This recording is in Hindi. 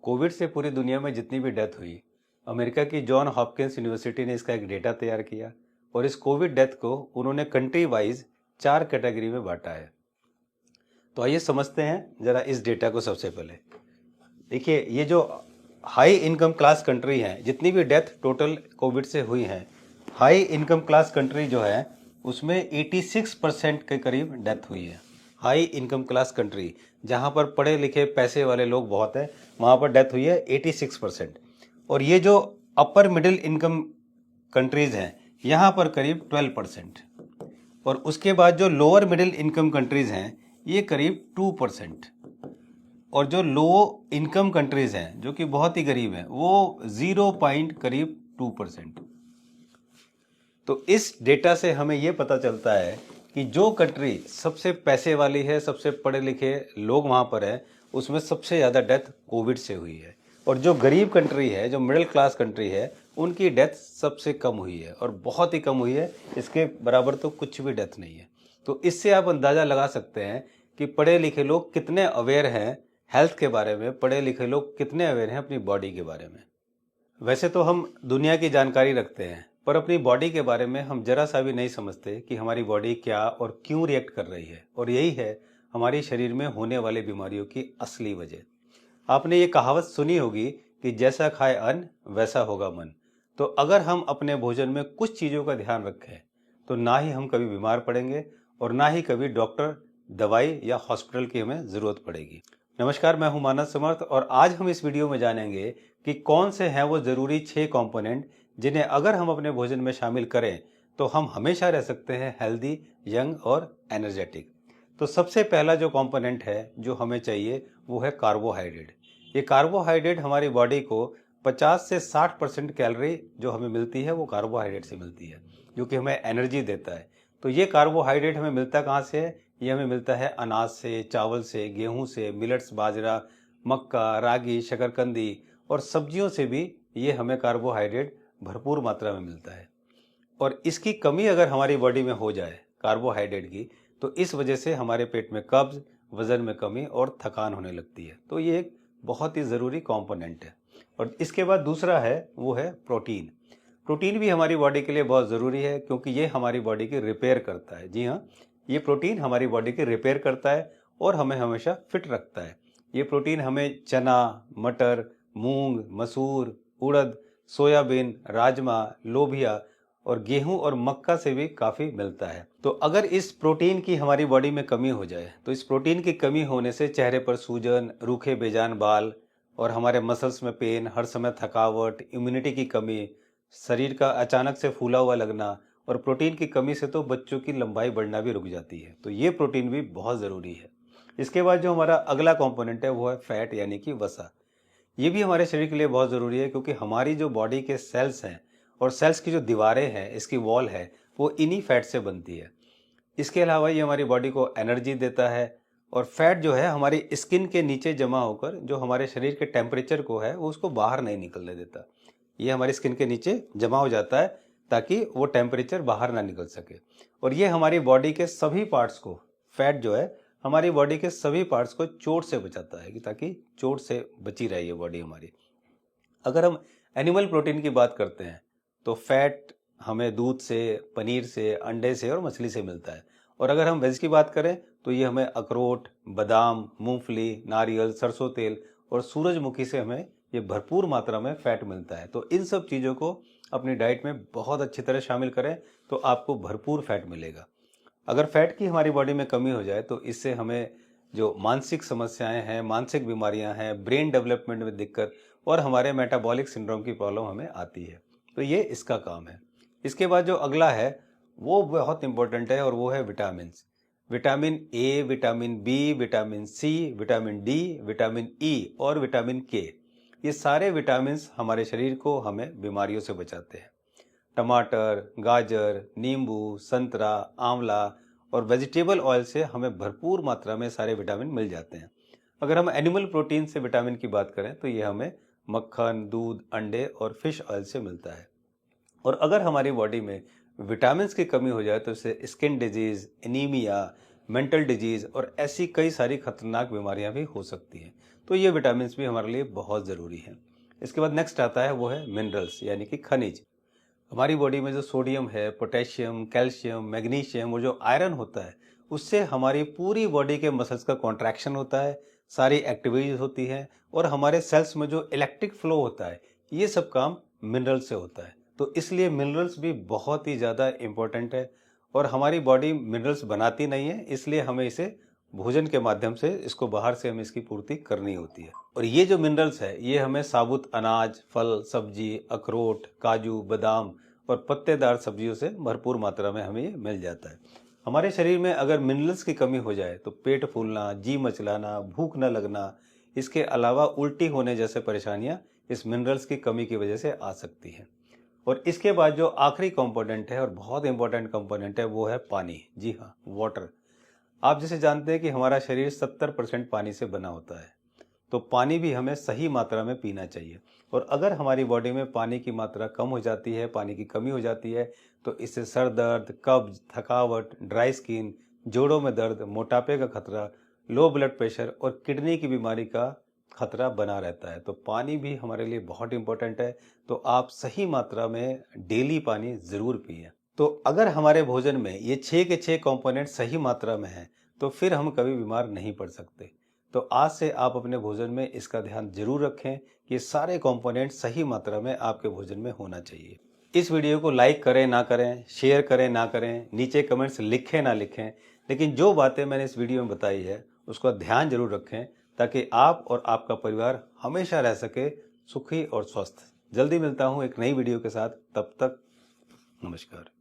कोविड से पूरी दुनिया में जितनी भी डेथ हुई, अमेरिका की जॉन हॉपकिंस यूनिवर्सिटी ने इसका एक डेटा तैयार किया और इस कोविड डेथ को उन्होंने कंट्री वाइज 4 कैटेगरी में बांटा है। तो आइए समझते हैं जरा इस डेटा को। सबसे पहले देखिए, ये जो हाई इनकम क्लास कंट्री हैं, जितनी भी डेथ टोटल कोविड से हुई हैं, हाई इनकम क्लास कंट्री जो है उसमें 86% के करीब डेथ हुई है। हाई इनकम क्लास कंट्री, जहाँ पर पढ़े लिखे पैसे वाले लोग बहुत हैं, वहाँ पर डेथ हुई है 86%। और ये जो अपर मिडिल इनकम कंट्रीज हैं, यहाँ पर करीब 12%। और उसके बाद जो लोअर मिडिल इनकम कंट्रीज हैं, ये करीब 2%। और जो लो इनकम कंट्रीज हैं, जो कि बहुत ही गरीब हैं, वो 0 पॉइंट करीब 2%। तो इस डेटा से हमें ये पता चलता है कि जो कंट्री सबसे पैसे वाली है, सबसे पढ़े लिखे लोग वहाँ पर हैं, उसमें सबसे ज़्यादा डेथ कोविड से हुई है। और जो गरीब कंट्री है, जो मिडिल क्लास कंट्री है, उनकी डेथ सबसे कम हुई है और बहुत ही कम हुई है। इसके बराबर तो कुछ भी डेथ नहीं है। तो इससे आप अंदाज़ा लगा सकते हैं कि पढ़े लिखे लोग कितने अवेयर हैं हेल्थ के बारे में, पढ़े लिखे लोग कितने अवेयर हैं अपनी बॉडी के बारे में। वैसे तो हम दुनिया की जानकारी रखते हैं, पर अपनी बॉडी के बारे में हम जरा सा भी नहीं समझते कि हमारी बॉडी क्या और क्यों रिएक्ट कर रही है। और यही है हमारे शरीर में होने वाले बीमारियों की असली वजह। आपने ये कहावत सुनी होगी कि जैसा खाए अन्न वैसा होगा मन। तो अगर हम अपने भोजन में कुछ चीज़ों का ध्यान रखें तो ना ही हम कभी बीमार पड़ेंगे और ना ही कभी डॉक्टर, दवाई या हॉस्पिटल की हमें ज़रूरत पड़ेगी। नमस्कार, मैं हूं मानस समर्थ और आज हम इस वीडियो में जानेंगे कि कौन से हैं वो ज़रूरी 6 कंपोनेंट जिन्हें अगर हम अपने भोजन में शामिल करें तो हम हमेशा रह सकते हैं हेल्दी, यंग और एनर्जेटिक। तो सबसे पहला जो कंपोनेंट है जो हमें चाहिए वो है कार्बोहाइड्रेट। ये कार्बोहाइड्रेट हमारी बॉडी को 50 से 60% कैलोरी जो हमें मिलती है वो कार्बोहाइड्रेट से मिलती है, जो कि हमें एनर्जी देता है। तो ये कार्बोहाइड्रेट हमें मिलता कहाँ से है? ये हमें मिलता है अनाज से, चावल से, गेहूं से, मिलेट्स, बाजरा, मक्का, रागी, शकरकंदी और सब्जियों से भी ये हमें कार्बोहाइड्रेट भरपूर मात्रा में मिलता है। और इसकी कमी अगर हमारी बॉडी में हो जाए कार्बोहाइड्रेट की, तो इस वजह से हमारे पेट में कब्ज, वजन में कमी और थकान होने लगती है। तो ये एक बहुत ही ज़रूरी कंपोनेंट है। और इसके बाद दूसरा है वो है प्रोटीन। प्रोटीन भी हमारी बॉडी के लिए बहुत ज़रूरी है क्योंकि ये हमारी बॉडी की रिपेयर करता है। जी हाँ, ये प्रोटीन हमारी बॉडी की रिपेयर करता है और हमें हमेशा फिट रखता है। ये प्रोटीन हमें चना, मटर, मूंग, मसूर, उड़द, सोयाबीन, राजमा, लोबिया और गेहूं और मक्का से भी काफ़ी मिलता है। तो अगर इस प्रोटीन की हमारी बॉडी में कमी हो जाए तो इस प्रोटीन की कमी होने से चेहरे पर सूजन, रूखे बेजान बाल और हमारे मसल्स में पेन, हर समय थकावट, इम्यूनिटी की कमी, शरीर का अचानक से फूला हुआ लगना और प्रोटीन की कमी से तो बच्चों की लंबाई बढ़ना भी रुक जाती है। तो ये प्रोटीन भी बहुत ज़रूरी है। इसके बाद जो हमारा अगला कंपोनेंट है वो है फैट, यानी कि वसा। ये भी हमारे शरीर के लिए बहुत ज़रूरी है क्योंकि हमारी जो बॉडी के सेल्स हैं और सेल्स की जो दीवारें हैं, इसकी वॉल है, वो इन्हीं फैट से बनती है। इसके अलावा ये हमारी बॉडी को एनर्जी देता है। और फैट जो है हमारी स्किन के नीचे जमा होकर जो हमारे शरीर के टेम्परेचर को है वो उसको बाहर नहीं निकलने देता। ये हमारी स्किन के नीचे जमा हो जाता है ताकि वो टेम्परेचर बाहर ना निकल सके। और ये हमारी बॉडी के सभी पार्ट्स को, फैट जो है हमारी बॉडी के सभी पार्ट्स को चोट से बचाता है कि ताकि चोट से बची रहे ये बॉडी हमारी। अगर हम एनिमल प्रोटीन की बात करते हैं तो फैट हमें दूध से, पनीर से, अंडे से और मछली से मिलता है। और अगर हम वेज की बात करें तो ये हमें अखरोट, बादाम, मूंगफली, नारियल, सरसों तेल और सूरजमुखी से हमें ये भरपूर मात्रा में फैट मिलता है। तो इन सब चीज़ों को अपनी डाइट में बहुत अच्छी तरह शामिल करें तो आपको भरपूर फैट मिलेगा। अगर फैट की हमारी बॉडी में कमी हो जाए तो इससे हमें जो मानसिक समस्याएं हैं, मानसिक बीमारियां हैं, ब्रेन डेवलपमेंट में दिक्कत और हमारे मेटाबॉलिक सिंड्रोम की प्रॉब्लम हमें आती है। तो ये इसका काम है। इसके बाद जो अगला है वो बहुत इंपॉर्टेंट है और वो है vitamin. Vitamin A, vitamin B, vitamin C, vitamin D, vitamin E और विटामिन के, ये सारे विटामिन हमारे शरीर को हमें बीमारियों से बचाते हैं। टमाटर, गाजर, नींबू, संतरा, आंवला और वेजिटेबल ऑयल से हमें भरपूर मात्रा में सारे विटामिन मिल जाते हैं। अगर हम एनिमल प्रोटीन से विटामिन की बात करें तो ये हमें मक्खन, दूध, अंडे और फिश ऑयल से मिलता है। और अगर हमारी बॉडी में विटामिन की कमी हो जाए तो इससे skin disease, anaemia, mental disease और ऐसी कई सारी खतरनाक बीमारियां भी हो सकती हैं। तो ये विटामिन भी हमारे लिए बहुत ज़रूरी है। इसके बाद नेक्स्ट आता है वो है मिनरल्स यानी कि खनिज। हमारी बॉडी में जो सोडियम है, पोटेशियम, कैल्शियम, मैग्नीशियम और जो आयरन होता है, उससे हमारी पूरी बॉडी के मसल्स का कॉन्ट्रैक्शन होता है, सारी एक्टिविटीज होती हैं और हमारे सेल्स में जो इलेक्ट्रिक फ्लो होता है, ये सब काम मिनरल से होता है। तो इसलिए मिनरल्स भी बहुत ही ज़्यादा इम्पोर्टेंट है और हमारी बॉडी मिनरल्स बनाती नहीं है, इसलिए हमें इसे भोजन के माध्यम से इसको बाहर से हमें इसकी पूर्ति करनी होती है। और ये जो मिनरल्स है ये हमें साबुत अनाज, फल, सब्जी, अखरोट, काजू, बादाम और पत्तेदार सब्जियों से भरपूर मात्रा में हमें ये मिल जाता है। हमारे शरीर में अगर मिनरल्स की कमी हो जाए तो पेट फूलना, जी मचलाना, भूख न लगना, इसके अलावा उल्टी होने जैसे परेशानियां इस मिनरल्स की कमी की वजह से आ सकती हैं। और इसके बाद जो आखिरी कंपोनेंट है और बहुत इंपॉर्टेंट कंपोनेंट है वो है पानी। जी हाँ, वाटर। आप जैसे जानते हैं कि हमारा शरीर 70% पानी से बना होता है, तो पानी भी हमें सही मात्रा में पीना चाहिए। और अगर हमारी बॉडी में पानी की मात्रा कम हो जाती है, पानी की कमी हो जाती है, तो इससे सर दर्द, कब्ज, थकावट, ड्राई स्किन, जोड़ों में दर्द, मोटापे का खतरा, लो ब्लड प्रेशर और किडनी की बीमारी का खतरा बना रहता है। तो पानी भी हमारे लिए बहुत इंपॉर्टेंट है, तो आप सही मात्रा में डेली पानी ज़रूर पिएं। तो अगर हमारे भोजन में ये 6 के 6 कंपोनेंट सही मात्रा में हैं, तो फिर हम कभी बीमार नहीं पड़ सकते। तो आज से आप अपने भोजन में इसका ध्यान जरूर रखें कि सारे कंपोनेंट सही मात्रा में आपके भोजन में होना चाहिए। इस वीडियो को लाइक करें ना करें, शेयर करें ना करें, नीचे कमेंट्स लिखें ना लिखें, लेकिन जो बातें मैंने इस वीडियो में बताई है उसका ध्यान जरूर रखें ताकि आप और आपका परिवार हमेशा रह सके सुखी और स्वस्थ। जल्दी मिलता हूँ एक नई वीडियो के साथ, तब तक नमस्कार।